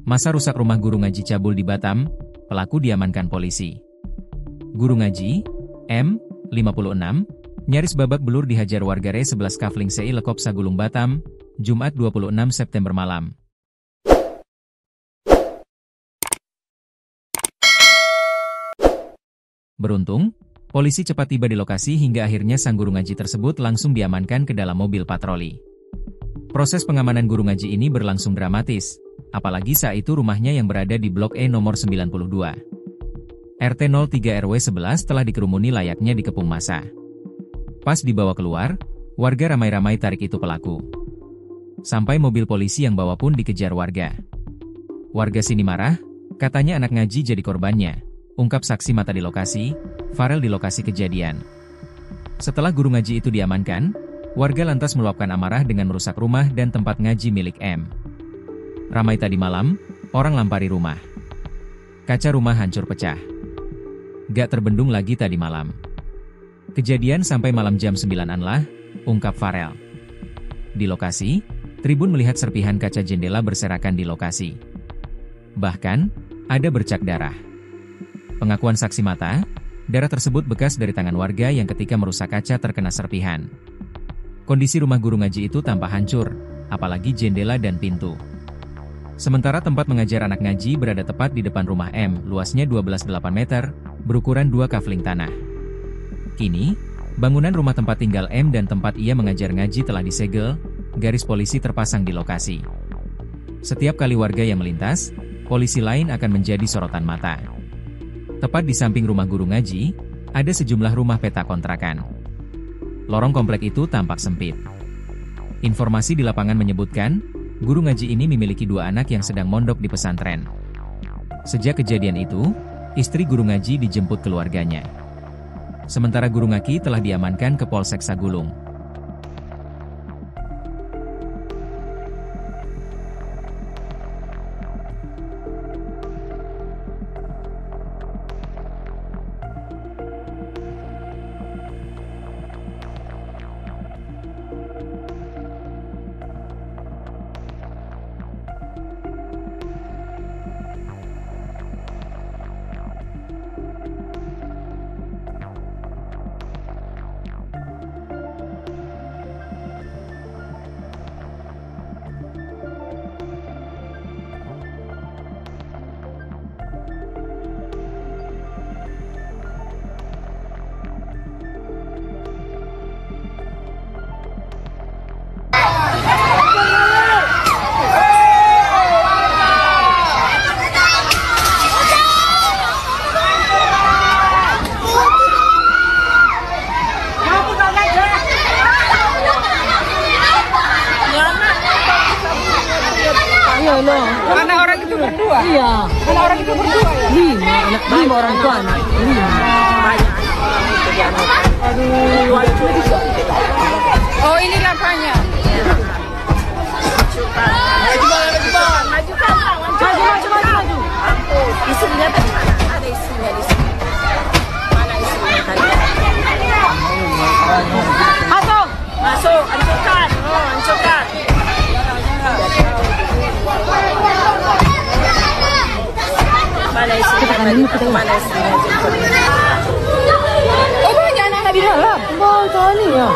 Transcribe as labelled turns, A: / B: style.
A: Masa rusak rumah guru ngaji cabul di Batam, pelaku diamankan polisi. Guru ngaji, M, 56, nyaris babak belur dihajar warga RE11 Kafling CI Lekop Sagulung Batam, Jumat 26 September malam. Beruntung, polisi cepat tiba di lokasi hingga akhirnya sang guru ngaji tersebut langsung diamankan ke dalam mobil patroli. Proses pengamanan guru ngaji ini berlangsung dramatis, apalagi saat itu rumahnya yang berada di Blok E nomor 92. RT 03 RW 11 telah dikerumuni layaknya dikepung massa. Pas dibawa keluar, warga ramai-ramai tarik itu pelaku. Sampai mobil polisi yang bawa pun dikejar warga. Warga sini marah, katanya anak ngaji jadi korbannya, ungkap saksi mata di lokasi, Farel di lokasi kejadian. Setelah guru ngaji itu diamankan, warga lantas meluapkan amarah dengan merusak rumah dan tempat ngaji milik M. Ramai tadi malam, orang lampari rumah. Kaca rumah hancur pecah. Gak terbendung lagi tadi malam. Kejadian sampai malam jam 9-an lah, ungkap Farel. Di lokasi, tribun melihat serpihan kaca jendela berserakan di lokasi. Bahkan, ada bercak darah. Pengakuan saksi mata, darah tersebut bekas dari tangan warga yang ketika merusak kaca terkena serpihan. Kondisi rumah guru ngaji itu tampak hancur, apalagi jendela dan pintu. Sementara tempat mengajar anak ngaji berada tepat di depan rumah M, luasnya 12,8 meter, berukuran 2 kafling tanah. Kini, bangunan rumah tempat tinggal M dan tempat ia mengajar ngaji telah disegel, garis polisi terpasang di lokasi. Setiap kali warga yang melintas, polisi lain akan menjadi sorotan mata. Tepat di samping rumah guru ngaji, ada sejumlah rumah peta kontrakan. Lorong komplek itu tampak sempit. Informasi di lapangan menyebutkan, guru ngaji ini memiliki 2 anak yang sedang mondok di pesantren. Sejak kejadian itu, istri guru ngaji dijemput keluarganya. Sementara guru ngaji telah diamankan ke Polsek Sagulung.
B: Anak orang itu berdua?
C: Iya.
B: Anak orang itu berdua ya?
C: 5 orang tua anak. 5.
B: Banyak orang itu di anak. Aduh. Oh, ini lampanya. Maju. Isinya tadi mana? Ada isinya di sini. Mana isinya tadi? Masuk, hancurkan. Hancurkan. Mana isinya? Oh, banyak anak di dalam.
C: Oh, tadi ya.